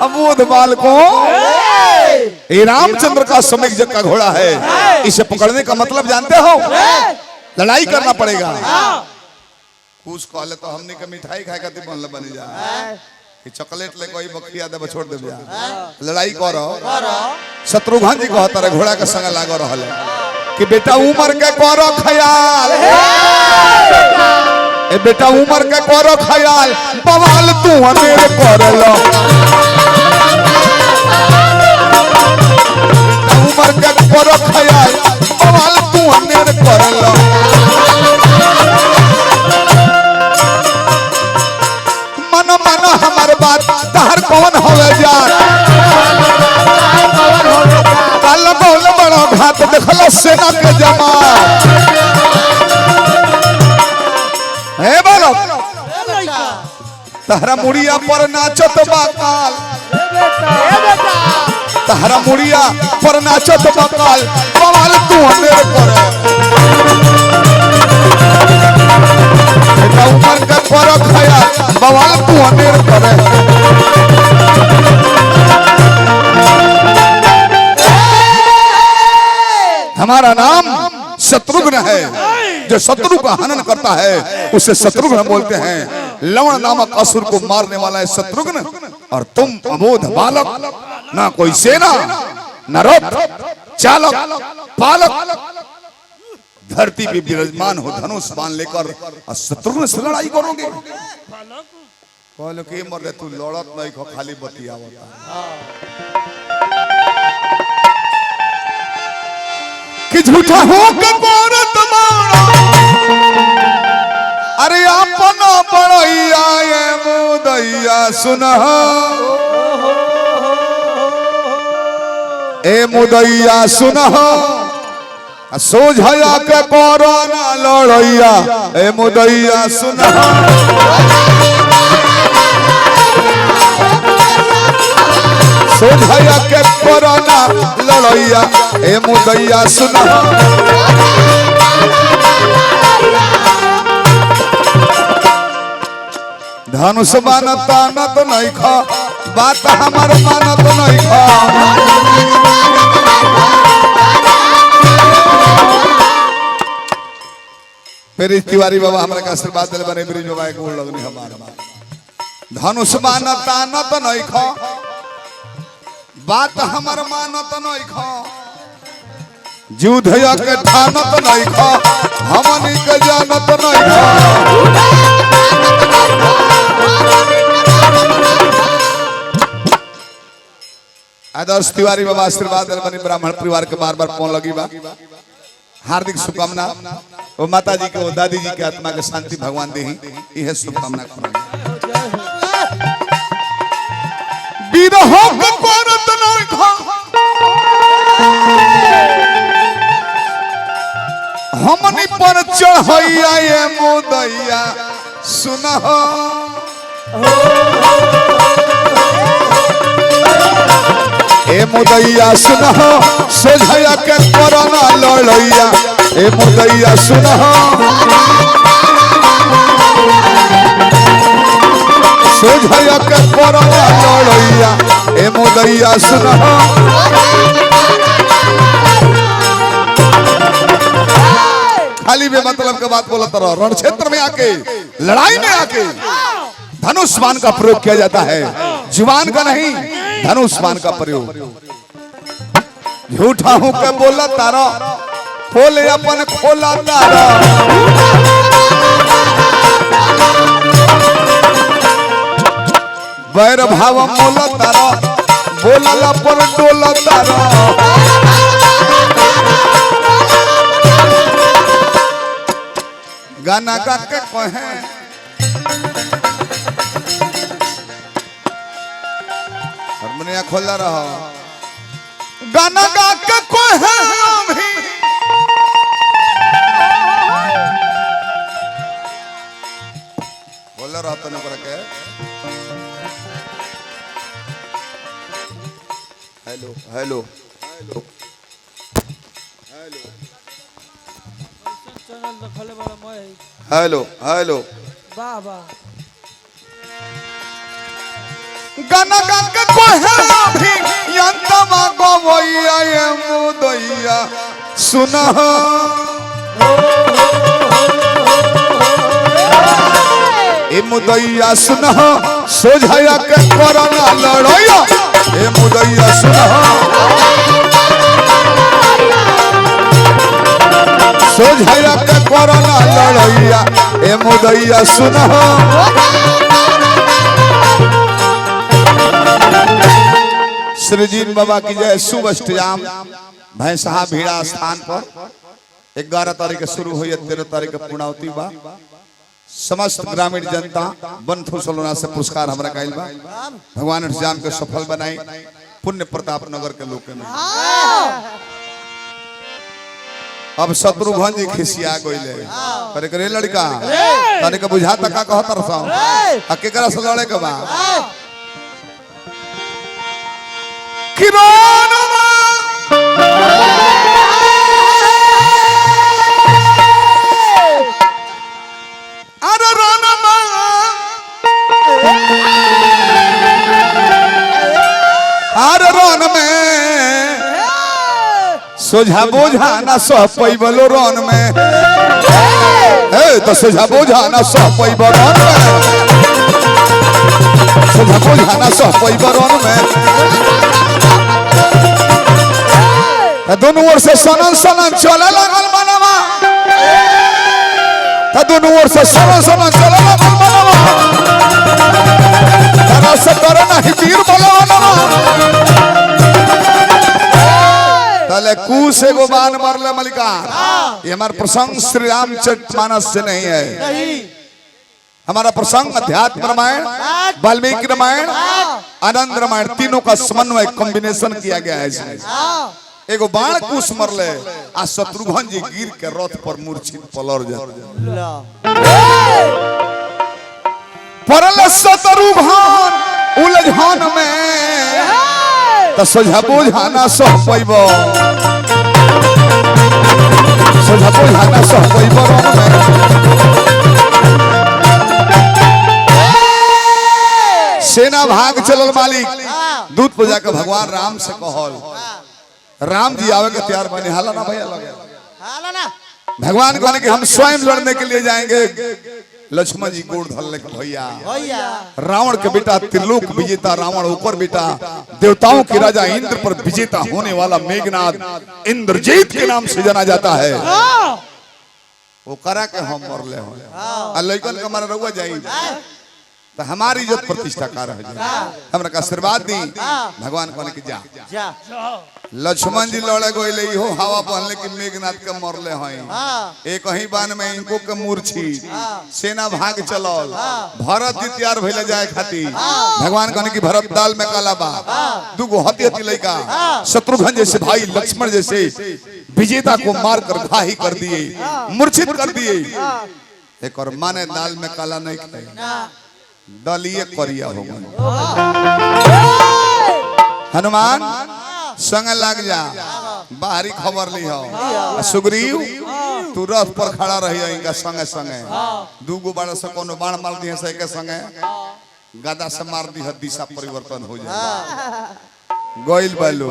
अबोध बाल को ये रामचंद्र का समय जग का घोड़ा है। इसे पकड़ने का मतलब जानते हो? लड़ाई करना पड़ेगा। कुछ कहले तो हमने का मिठाई खाए खातिर बनल बनी जा कि चॉकलेट ले कोई बखिया दे छोड़ दे जा लड़ाई करो। शत्रुघ्न जी कहता रहे घोड़ा के संग लागो रहल कि बेटा उम्र के करो ख्याल, ए बेटा उम्र के करो ख्याल, बवाल तू अनेर करलो। उम्र के करो ख्याल, बवाल तू अनेर करलो। मनो मनो हमार बात तहर कौन होवे जान, कल बोल बड़ो घात देखलो सेना के जमात। हे बोलो तहरा मुड़िया पर नाचत बाकाल, तहरा मुड़िया पर नाचत बाकाल, बवाल तू अनेर करे। बेटा उमर का करो ख्याल, बवाल तू अनेर करे। हमारा नाम शत्रुघ्न है, जो शत्रु का हनन करता है उसे शत्रुघ्न बोलते हैं। लवण नामक असुर को मारने वाला है शत्रुघ्न। और तुम अबोध बालक, ना कोई सेना, न रथ चालक पालक, धरती पे विराजमान हो धनुष बाण लेकर और शत्रुघ्न से लड़ाई करोगे। कहलो कि मर तू लड़त नहीं खो, खाली बतियावता। कि झूठा हो के औरत मारा, अरे अपना बड़ैया ये मुदैया सुनह, ए मुदैया सुनह, सोझया के कोरोना लड़ैया, ए मुदैया सुनह। सोझया के कोरोना लड़ैया, ए मुदैया सुनह। धनुष मानत तानत नहीं खा, बात हमार मानत नहीं खा। फिर तिवारी बाबा हमारे का आशीर्वाद दिले बने ब्रिज बाबा के गोड़ लगनी हमारा। धनुष मानत तानत नहीं खा, बात हमार मानत नहीं खा। युद्धया के ठानत नहीं खा, हमनी के जानत नहीं खा। आदर्श तिवारी बाबा आशीर्वाद दिले बने ब्राह्मण परिवार के बार बार पौन लगी बा। हार्दिक शुभकामना। वो माता जी के, वो दादी जी के आत्मा के शांति भगवान दे, यह शुभकामना करें। विरह के परत नहीं खा, हमनी पर चढ़ैया ये मुदैया सुनह। ए मुदैया सुनह, सोझया के कोरोना लड़ैया, ए मुदैया सुनह। सोझया के कोरोना लड़ैया, ए मुदैया सुनह। खाली बेमतलब के बात बोलता रहो। रण क्षेत्र में आके, लड़ाई में आके धनुष बाण का प्रयोग किया जाता है, जुबान का नहीं, धनुष बाण का प्रयोग। झूठा हूं के बोला तारा, बोले अपन खोला तारा। वैर भाव मोला तारा, बोला पर डोला तारा। गाना गा के कहे हारमोनिया खोला रहा। गाना गा के कहे अभी बोला रहा तो नहीं के। Hello hello hello hello hello वाह वाह। गाना गा के कोहला भी यंतमा गवैया ये मुदैया सुना ए मुदैया सुना सोझाया के कोरोना लड़ैया ए मुदैया सुना सोझाया के कोरोना लड़ैया ए मुदैया सुना श्रीजीत बाबा की जय। शुभ अष्टयाम भैंसहा भीड़ा स्थान पर 11 तारीख शुरू हुई 13 तारीख पूर्णावती बा। समस्त ग्रामीण जनता बंधु सलोना से पुरस्कार हमरा काइल बा। भगवान इंतजाम के सफल बनाई पुण्य प्रताप नगर के लोग में। अब शत्रुघ्न जी खिसिया गइले करे करे लड़का तने के बुझा तक का कहत रसो आ केकरा से लड़े के बा किरोनमा अरे रोनमा अरे रोन में सोझा बोझा ना सह पैबलो रोन में ए तो सोझा बोझा ना सह पैबलो रोन में सोझा बोझा ना सह पैबलो रोन में दोनों ओर से सनन सनन चले लगल मनवा दोनों ओर से सनन सनन चले लगल मनवा तरह से करे नहीं वीर बलवानवा तले कूस एगो बाण मरले मलिकार। ये हमारा प्रसंग श्री रामचरितमानस से नहीं है। हमारा प्रसंग अध्यात्म रामायण वाल्मीकि रामायण आनंद रामायण तीनों का समन्वय कॉम्बिनेशन किया गया है इसमें। एगो बाण कूस मरले आ शत्रुघ्न जी गिर के रथ पर मूर्छित पलर जाते परले शत्रुघ्न उलझन में तो सोझा बोझा ना सह पैबो सोझा बोझा ना सह पैबो सेना भाग चलल मालिक दूध पूजा के भगवान राम से कहल राम जी आवे के तैयार बने हाला ना भैया हाला ना भगवान कहने कि हम स्वयं लड़ने के लिए जाएंगे। लक्ष्मण जी गोड़ धरले भैया रावण के बेटा त्रिलोक विजेता रावण ऊपर बेटा देवताओं के राजा इंद्र पर विजेता होने वाला मेघनाथ इंद्रजीत के नाम से जाना जाता है। वो करा के हम मरले हो लइकन के मारे रहुआ जाई तो हमारी इज्जत प्रतिष्ठा का रह जाए। हमरा का आशीर्वाद दी भगवान कहने की जा लक्ष्मण जी लड़े गइले हो हवा पहनले कि मेघनाथ के मरले हैं एक ही बान में इनको के मूर्छी सेना भाग चलल भरत जी तैयार भइले जाए खातिर भगवान कहने की भरत दाल में काला बा दुगो हती हती लइका शत्रुघ्न जैसे भाई लक्ष्मण जैसे विजेता को मार कर घाही कर दिए मूर्छित कर दिए। एक और माने दाल में काला नहीं खाए दलिए करिया हो हनुमान संग लग जा बाहरी खबर ली हो सुग्रीव तू रथ पर खड़ा रही इनका संगे संगे दूगो बाण से कोनो बाण मार दी से के संगे गदा से मार दी दिशा परिवर्तन हो जाए। गोइल बालो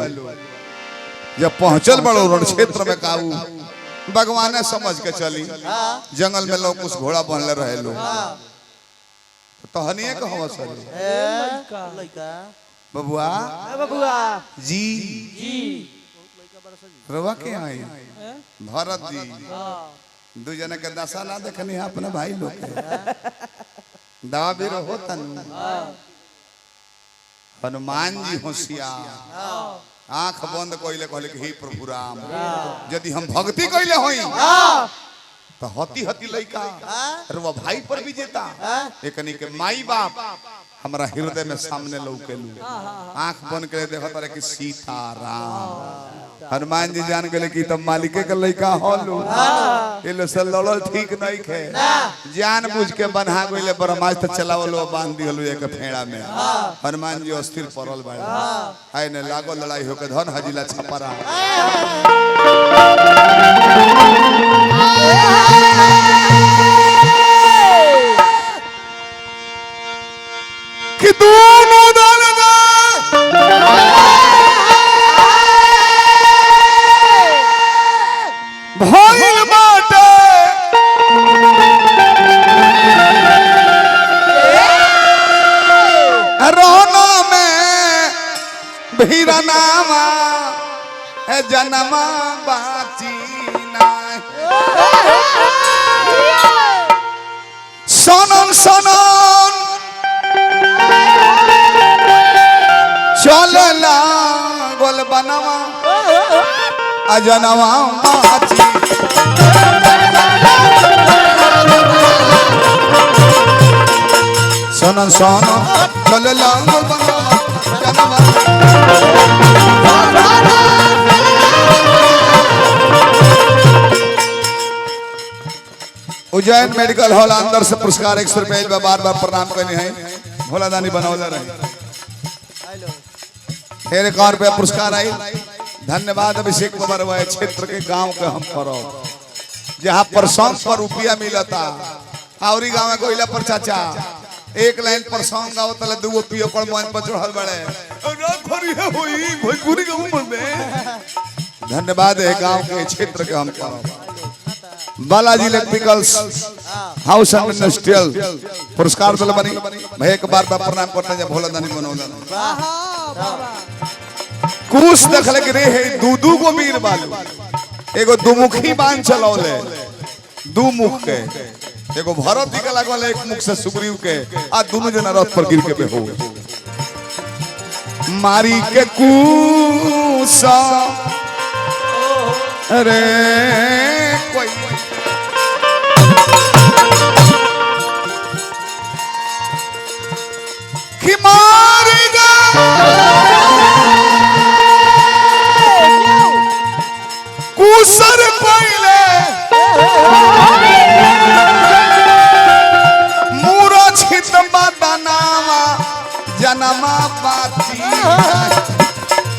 जब पहुंचल बड़ो रण क्षेत्र में काऊ भगवान समझ के चली जंगल में लोग कुछ घोड़ा बनले रहे लोग तो हनिए का हवा सर बबुआ जी रवा के आई भरत जी दो जने के दशा ना देखनी है अपने भाई लोग दवा भी रहो तन हनुमान जी होशियार आंख बंद कइले कहले कि हे प्रभु राम यदि हम भक्ति कइले होई तो हती हती लइका रवा भाई पर भी जेता एकनी के माई बाप हमरा हृदय में सामने लौकेलू आंख बंद करे देखत रहे कि सीताराम हनुमान जी जान गए कि तब मालिके के लइका होलू ये लो से लड़ल ठीक नहीं खे जान बुझ के बन्हा गइले ब्रह्मास्त्र चलावलो बांध दिहलो एक फेड़ा में हनुमान जी अस्थिर पड़ल बाड़े आइ ने लागो लड़ाई होके धन हजिला छपरा कि दोनों दल रोना में भीरा नामा जनमा बाची नहीं सनन सनन चलला गोल बनवा अजनवा बाची सनन सनन चलला गोल बनवा अजनवा उज्जैन मेडिकल हॉल अंदर से पुरस्कार 100 रुपये बार बार प्रणाम करने हैं भोला दानी बनौला रहे फिर 1 रुपया पुरस्कार आई धन्यवाद अभिषेक बबरवा क्षेत्र के गांव के हम करो जहाँ पर 100 रुपया मिलता आवरी गांव में कोयला पर चाचा 1 लाइन पर सॉन्ग गाओ तले 2 पियो पर मन पर चढ़ल बड़े भोजपुरी गाँव में धन्यवाद है गांव के क्षेत्र के हम करो Balaji electricals house and industrial पुरस्कार दल बनी मैं 1 बार प्रणाम करते हैं भोला दानी बनौला कुछ देखल के रे है दू गो वीर बालू एगो दुमुखी बाण चलौले 2 मुख के एगो भरत जी के लागल 1 मुख से सुग्रीव के आ दोनों जना रथ पर गिर के हो मारी के कूसा अरे कोई कि मारेगा कुसर पहले मूरा छित बदनामा जनमा बाची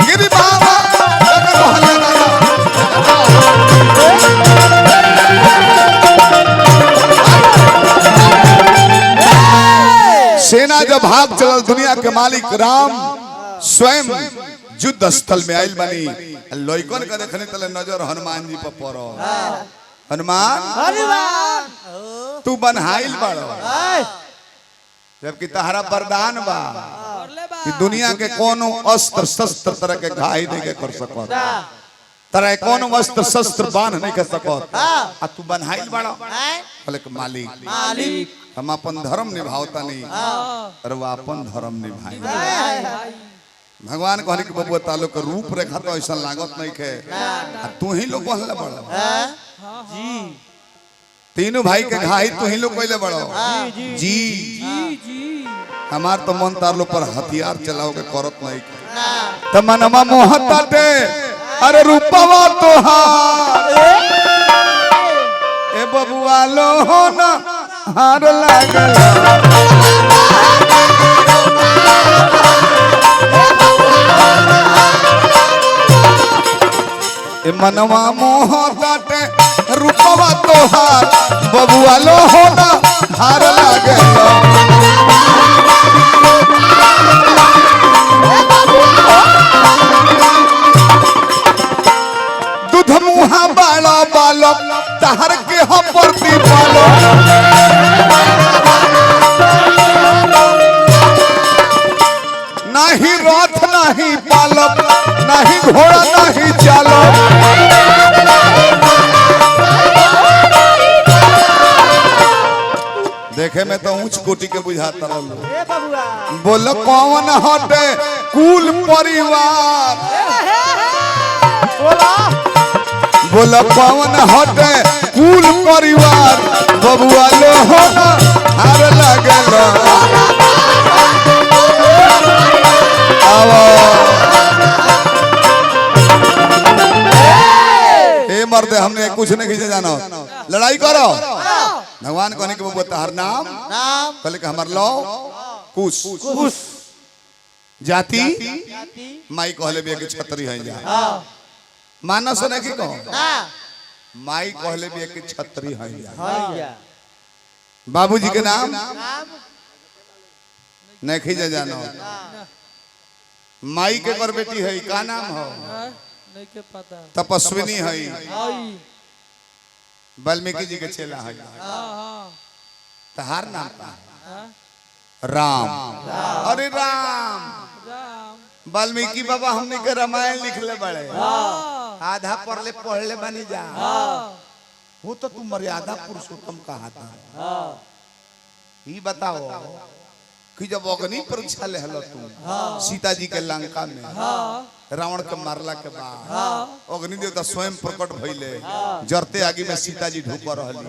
गिरी बाबा सेना जब भाग चलल दुनिया के मालिक राम स्वयं युद्ध स्थल में आयल बनी लोइकन का देखने तले नजर हनुमान जी पर पड़ो हनुमान तू बनहाइल बड़ो जबकि तहरा वरदान बा कि दुनिया के कोनो अस्त्र शस्त्र तरह के घाई नहीं के कर सकत तरह कोनो अस्त्र शस्त्र बांध नहीं कर सकत आ तू बनहाइल बड़ो बोले के मालिक हम अपन धर्म निभावता नहीं और वो अपन धर्म निभाए भगवान कहले कि बबुआ तालो के रूप रेखा तो ऐसा लागत नहीं के तू ही लोग कहले बड़ो जी तीनों भाई के घाई तू ही लोग कहले बड़ो जी हमार तो मन तार लो पर हथियार चलाओ के करत नहीं के त मनवा मोहता दे अरे रूपवा तोहार ए बबुआ लो हो ना हार लागल ए मनवा मोहताटे रूपवा तोहार बबुआ लो हो ना हार लागल दूध मुहा बाला बालक तहर के हो परती पालो नहीं रथ नहीं पालक नहीं घोड़ा नहीं चालो देखे में तो ऊंच कोटि के बुझाता रहो बोलो कौन हटे कुल परिवार बोलो कौन हटे कुल परिवार बबुआ लो हो ना हार लागल ए मर्दे हमने कुछ नहीं खींचे जाना लड़ाई करो भगवान कहने के बबुआ तहर नाम कहले कि हमार लो कुश जाति माई कहले भी कि छतरी है जा मानस ने की कहो माई कहले भी कि छतरी है जा बाबूजी के नाम नहीं खींचे जाना माई के कर बेटी है का नाम हो नहीं के पता तपस्विनी है वाल्मीकि जी के चेला है तहार नाम का राम। अरे राम वाल्मीकि बाबा हमने के रामायण लिखले बड़े आधा पढ़ले पढ़ले बनी जा वो तो तुम मर्यादा पुरुषोत्तम कहा था। ये बताओ कि जब अग्नि परीक्षा ले हलो तुम सीता जी के लंका में रावण के मारला के बाद अग्नि देवता स्वयं प्रकट भइले जरते आगे में सीता जी ढुक रहली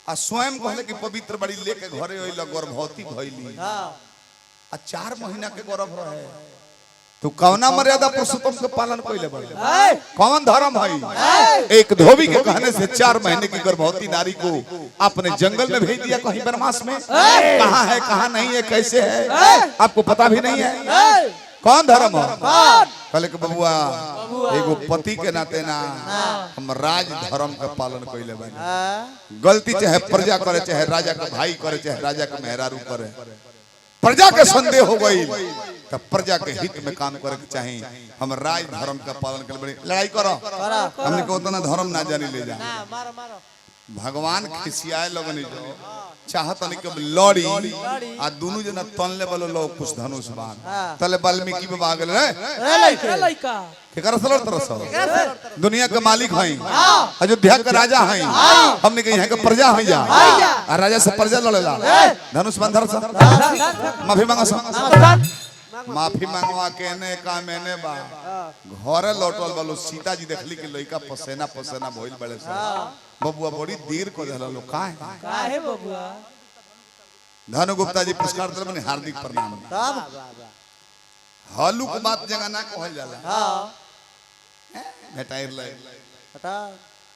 आ स्वयं कहले कि पवित्र बड़ी लेके घरे होइला गर्भवती भइली आ 4 महीना के गर्भ रहे तू कौना मर्यादा पुरुषोत्तम के पालन कइले बड़े कौन धर्म है। एक धोबी के कहने से 4 महीने की गर्भवती नारी को आपने जंगल में भेज दिया कहीं वनवास में कहाँ है कहाँ नहीं है कैसे है आपको पता भी नहीं है। कौन धर्म है कहले कि बबुआ एगो पति के नाते ना हम राज धर्म का पालन कइले बानी। गलती चाहे प्रजा करे चाहे राजा का भाई करे चाहे राजा का मेहरारू करे प्रजा के संदेह हो गई तो प्रजा के हित में काम करे के चाहिए। हम राज धर्म का पालन कर लड़ाई करो हमने को उतना धर्म ना जानी ले जा भगवान खिसियाए लगनी जो चाहत नहीं कि लड़ी आ दोनों जना तनले वाला लो कुछ धनुष बाण तले वाल्मीकि बाबा आ गेल रे लइका के कर सलर तरस दुनिया के मालिक हैं अयोध्या के राजा हैं हमने के यहाँ के प्रजा हैं जा आ राजा से प्रजा लड़ेला धनुष बाण धर माफी मांगा माफी मांगवा के ने का मैंने बा घरे लौटल बालो सीता जी देखली कि लइका पसेना पसेना भइल बड़े सा बबुआ बड़ी देर को देला लो काहे बबुआ धनु गुप्ता जी पुरस्कार दल में हार्दिक प्रणाम। हालू के बात जगह ना कहल जाला हां भेटाइर ले हटा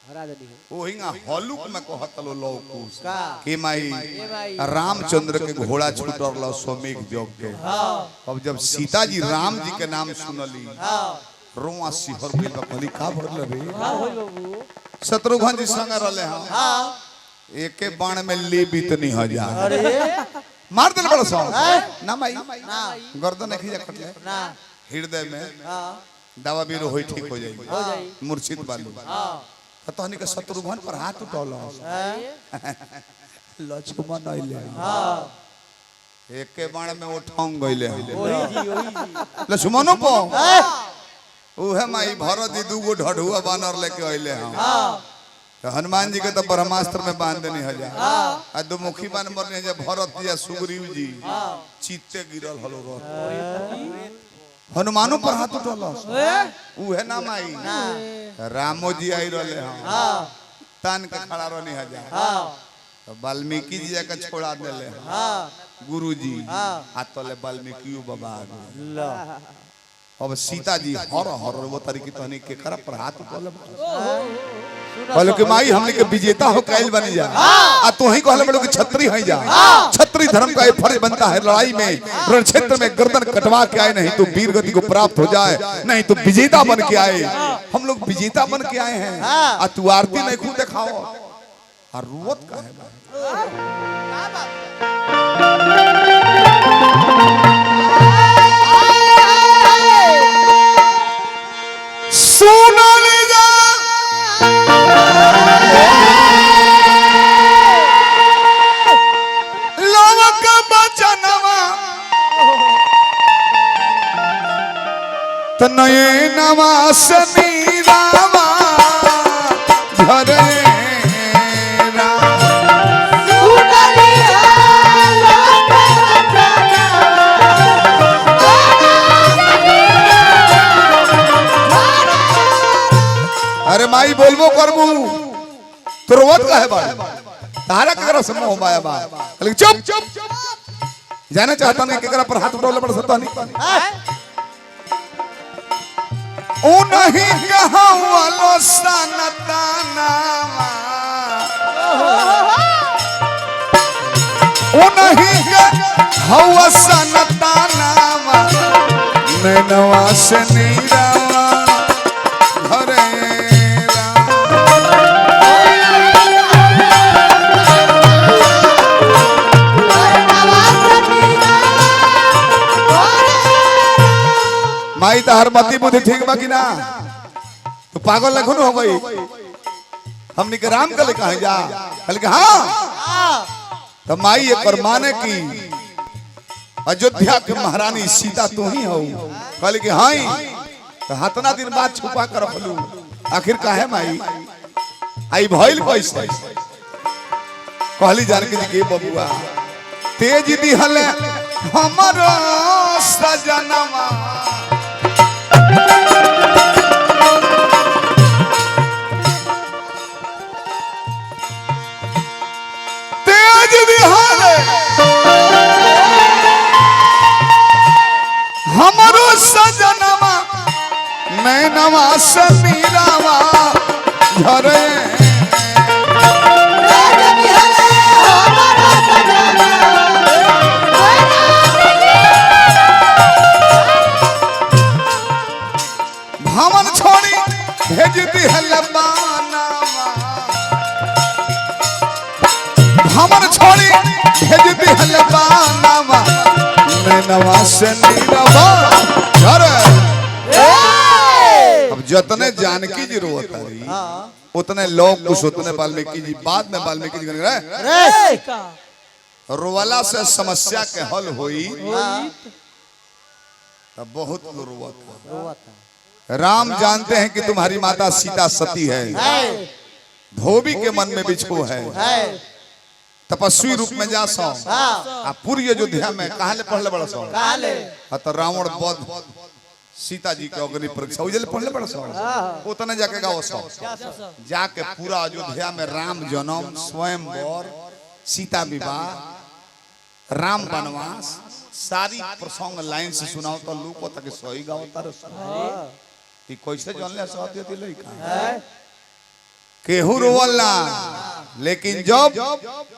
हरा देनी है ओहिंगा हालू में कहत लो लौकुस के माई रामचंद्र के घोड़ा छूटल लो सोमेघ जोग के अब जब सीता जी राम जी के नाम सुनली रोआ सिहर के कहली का भरल रे शत्रुघ्न जी संग रहले हां एके बाण में ले बीतनी हो जा अरे मार देल बड़ा सा ना माई गर्दन नहीं खिजा कटले ना हृदय में दवा बीरो होई ठीक हो जाई मूर्छित बालू तहनी के शत्रुघ्न पर हाथ उठौल लक्ष्मण आइले हां एके बाण में उठौंग गइले लक्ष्मणो पो उहे माई भरत दी दूगो ढढुआ बानर लेके आइले हां तो हनुमान जी के तो ब्रह्मास्त्र में बांध देनी हजा आ दो मुखी बान मरने जे भरत या सुग्रीव जी चित्ते गिरल हलो हनुमानो पर हाथ उठल उहे ना माई रामो जी आई रहले हां तान के खड़ा रहनी हजा तो वाल्मीकि जी के छोड़ा देले हां गुरुजी हाथले वाल्मीकि बाबा अब सीता जी हर हर वो तरीके तहनी के कर पर हाथ उठल कहलो कि माई हमने के विजेता हो कैल बन जा आ तू ही कहले बड़ो कि छत्री है जा छत्री धर्म का एक फर्ज बनता है लड़ाई में रण क्षेत्र में गर्दन कटवा के आए नहीं तो वीर गति को प्राप्त हो जाए नहीं तो विजेता बन के आए हम लोग विजेता बन के आए हैं आ तू आरती नहीं खुद दिखाओ और रुवत का है सुना ले जा लोक बचनवा तनये नवा समीरावा घरे अरे माई बोलबो करबू तो रोवत का है बात तारा केकरा से मोह माया बा लेकिन चुप चुप जाने चाहता नहीं केकरा पर हाथ उठौले पड़ सकता नहीं ओ नहीं कहा वालो सनताना ओ नहीं कहा सनताना नैनवा से नीरावा घरे माई तहर मती बुद्धि ठीक बा कि ना तो पागल लखन हो गई हमने के राम कल कहा जा कल के हाँ तो माई एक और माने की अयोध्या के महारानी सीता तू ही हो। कहले कि हाँ तो हतना दिन बाद छुपा कर रखलू आखिर काहे माई आई भइल कैसे? कहली जानकी जी के बबुआ तेज दिहल हमरो सजनवा तेज दिहल हमरो सजनवा नैनवा से मीरावा झरे भवन छोड़ी भेज दिहल बानावा भवन छोड़ी भेज दिहल बानावा नैनवा से मीरावा झरे। अब जतने जानकी जी रोवत रही उतने लोग कुछ उतने वाल्मीकि जी बाद में वाल्मीकि जी रहे रोवाला से समस्या के हल हुई तब बहुत रोवत। राम जानते हैं कि तुम्हारी माता सीता सती है, धोबी के मन में बिछो है, तपस्वी रूप में जा सो पूरी अयोध्या में कहा ले पढ़ले बड़ा सो तो रावण बध सीता जी के अग्नि परीक्षा उजले पढ़ले बड़ा सो उतने जाके गाओ सो जाके पूरा अयोध्या में राम जन्म स्वयंवर सीता विवाह राम वनवास सारी प्रसंग लाइन से सुनाओ तो लोग को तक सही गाओ तार कि कैसे जानले साथ देती लइका केहू रोवला। लेकिन जब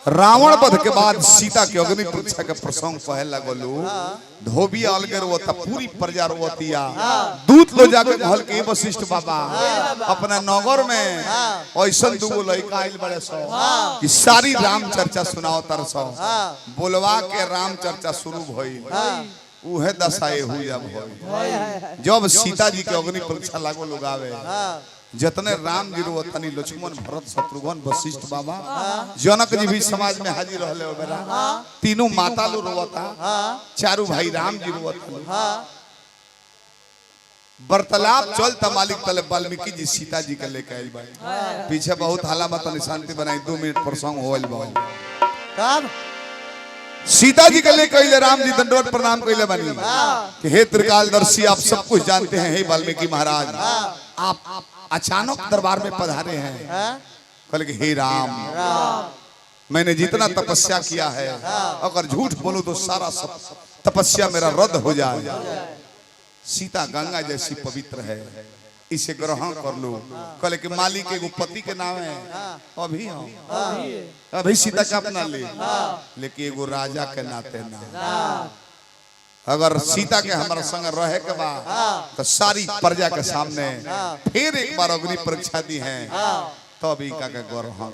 रावण वध के बाद सीता के अग्नि परीक्षा के प्रसंग कहे लगलू धोबी अलगे रोता पूरी प्रजा रोतिया दूत लो जाके कहल के वशिष्ठ बाबा अपना नगर में ऐसा दुगो लइका आइल बड़े सो कि सारी राम चर्चा सुनाओ तर सो बोलवा के राम चर्चा शुरू भइल उहे दशाए हुई जब सीता जी के अग्नि परीक्षा लागो लोग आवे जतने राम जी रोतनी लक्ष्मण भरत शत्रुघ्न वशिष्ठ बाबा जनक जी भी समाज में हाजिर रहले बेरा तीनों माता लो रोता चारों भाई राम जी रोता वार्तालाप चलता मालिक तले वाल्मीकि जी सीता जी के लेके आइल बाई पीछे बहुत हालामत निशांति बनाई 2 मिनट प्रसंग होइल बा कब सीता जी के लेके आइले राम जी दंडवत प्रणाम कइले बानी कि हे त्रिकालदर्शी आप सब कुछ जानते हैं हे वाल्मीकि महाराज आप अचानक दरबार में पधारे हैं। कहले कि हे राम मैंने जितना तपस्या किया है अगर झूठ बोलूं तो सारा सब तपस्या मेरा रद्द हो जाए। सीता गंगा जैसी पवित्र है इसे ग्रहण कर लो। कहले कि मालिक एगो पति के नाम है अभी अभी सीता का अपना लेकिन एगो राजा के नाते ना अगर सीता के हमारा संग रहे के बाद तो सारी प्रजा के सामने फिर एक बार अग्नि परीक्षा दी है तब इका के ग्रहण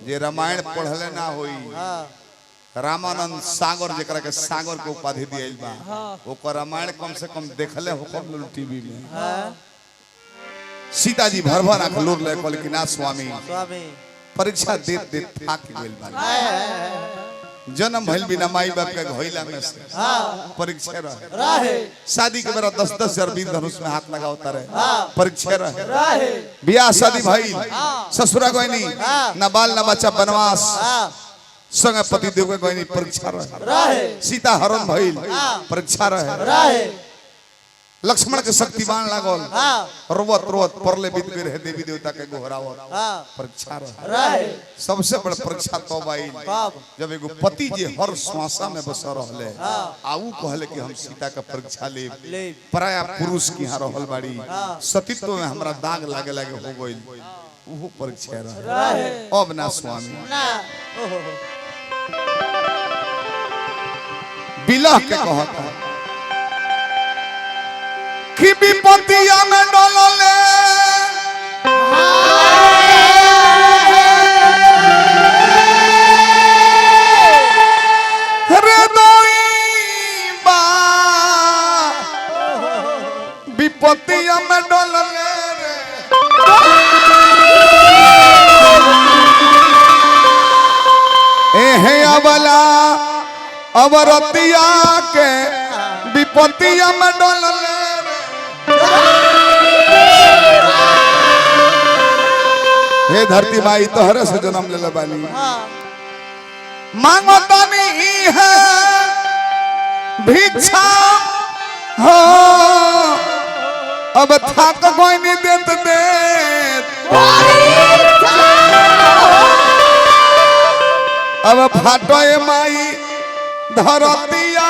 जे रामायण पढ़ले ना होई रामानंद सागर जेकरा के सागर के उपाधि दियल बा ओकर रामायण कम से कम देखले हो कम टीवी में सीता जी भर भर आंख लोर ले कहल कि ना स्वामी परीक्षा देत देत थाक गेल बा जन्म भइल बिना माई बाप के घोइला में से परीक्षा रहे शादी के बेरा 10-10 हजार वीर धनुष में हाथ लगावता रहे परीक्षा रहे बियाह शादी भाई ससुरा गइनी ना बाल ना बच्चा बनवास संग पति देव के गइनी परीक्षा रहे सीता हरण भइल परीक्षा रहे लक्ष्मण के शक्तिवान लागल रोवत रोवत परले बीत गए रहे देवी देवता के गोहरावत परीक्षा रहे सबसे बड़ परीक्षा तब आई जब एगो पति जे हर श्वासा में बस रहले आऊ कहले कि हम सीता का परीक्षा ले पराया पुरुष की यहाँ रहल बाड़ी सतीत्व में हमरा दाग लागे लागे हो गइल वो परीक्षा रहे अब ना स्वामी बिलह के कहता कि विपत्तिया में डोलले विपत्तिया में डोलले ए अबला अवरतिया के विपत्तिया में डोलले हे धरती माई तोहरे से जन्म ले बानी मांगो तानी है भिक्षा हो अब थाक कोई नहीं देत दे अब फाटो माई धरतिया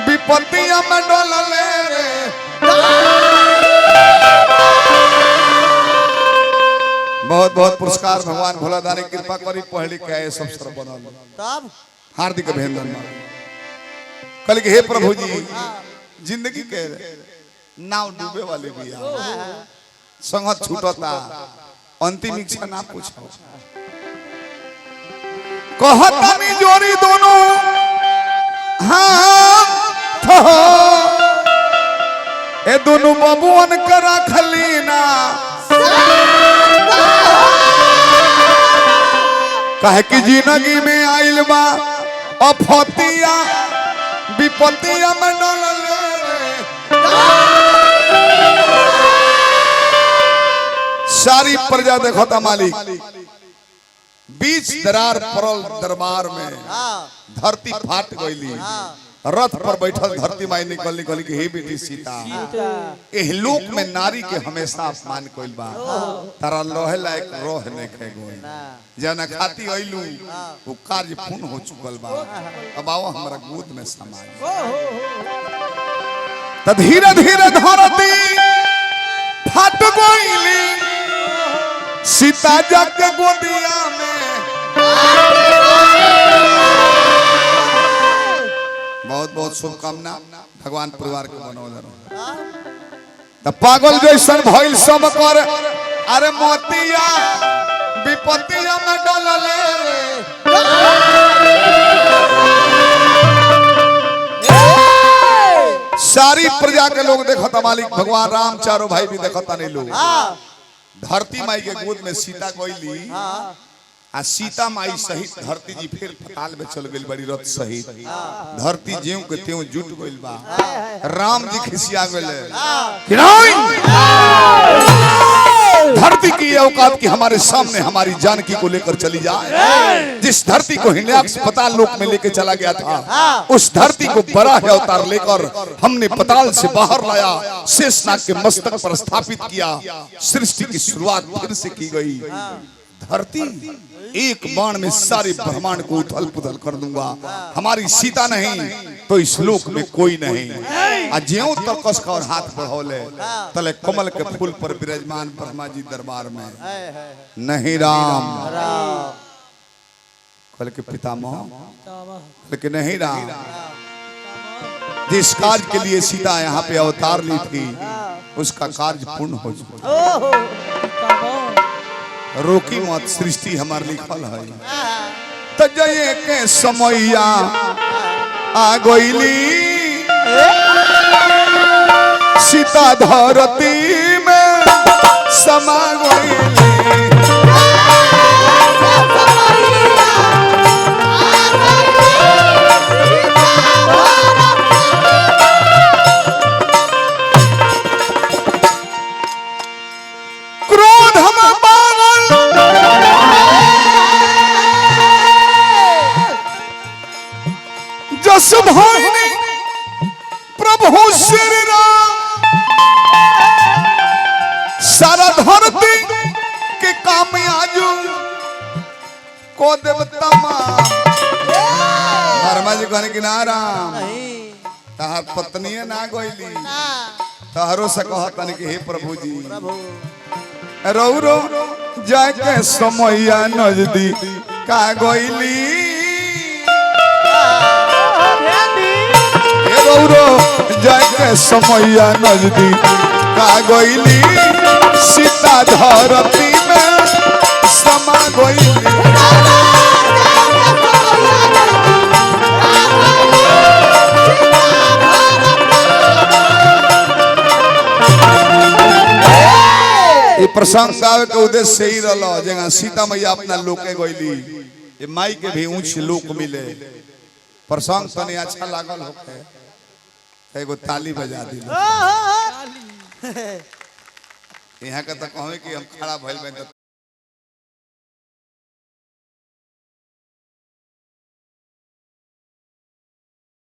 विपत्तिया में डोलले बहुत बहुत पुरस्कार भगवान भोलादानी कृपा करी पढ़ लिख के सब सर बनल तब हार्दिक अभिनंदन कल के हे प्रभु जी जिंदगी के नाव डूबे वाले भी संगत छूटता अंतिम इच्छा ना पूछो कहता नहीं जोड़ी दोनों हाथ ए दोनों बबुअन करा खलीना कहे कि जिंदगी में आइल बा अफतिया विपत्तिया में डोलले सारी प्रजा देखो था मालिक बीच दरार परल दरबार में धरती फाट गईली रथ पर बैठल धरती माई निकल निकल के हे बेटी सीता एह लोक में नारी के हमेशा अपमान कइल बा तारा लोहे लायक रोह ने खे गोई जना खाती आइलू वो कार्य पूर्ण हो चुकल बा अब आओ हमरा गोद में समा त धीरे धीरे धरती फाट गईली सीता जग के गोदिया में बहुत बहुत शुभकामना भगवान परिवार के बनौले पागल जैसन भइल सब कर अरे मोतिया विपत्तिया में डोलले सारी प्रजा के लोग देखता मालिक भगवान राम चारों भाई भी देखता नहीं लोग धरती माई के गोद में सीता गईली आ सीता माई सहित धरती जी फिर पताल में चल गई बड़ी रथ सहित धरती ज्यों के त्यों जुट गइल बा राम जी खिसिया गए धरती की औकात की हमारे सामने हमारी जानकी को लेकर चली जाए जिस धरती को हिल्याक्ष पताल लोक में लेके चला गया था उस धरती को बड़ा है अवतार लेकर हमने पताल से बाहर लाया शेषनाग के मस्तक पर स्थापित किया सृष्टि की शुरुआत फिर से की गई धरती एक बाण में सारे ब्रह्मांड को उथल पुथल कर दूंगा हमारी सीता नहीं तो इस लोक में कोई नहीं ज्यों तक कसका और हाथ बढ़ौले तले कमल के फूल पर विराजमान ब्रह्मा जी दरबार में नहीं राम कल के पितामह कल के नहीं राम जिस कार्य के लिए सीता यहाँ पे अवतार ली थी उसका कार्य पूर्ण हो चुका रोकी मत सृष्टि हमार लिखल है तो जये के समैया आ गईली सीता धरती में समा गईली प्रभु श्री राम सारा धरती के काम आजू को देव तमाम धर्मा जी कहने की ना राम तहार पत्नी ना गईली तहरो से कहतन कि हे प्रभु जी रो रो जाके समैया नजदीक का गईली जाके समैया नजदीक का गईली सीता धरती में समा गईली ये प्रसंग गावे के उद्देश्य से ही रहा जगह सीता मैया अपना लोके गईली ये माई के भी ऊंच लोक मिले प्रसंग तने अच्छा लागल होके एगो ताली बजा दी यहाँ का तो कहे कि हम खड़ा भइल बन तो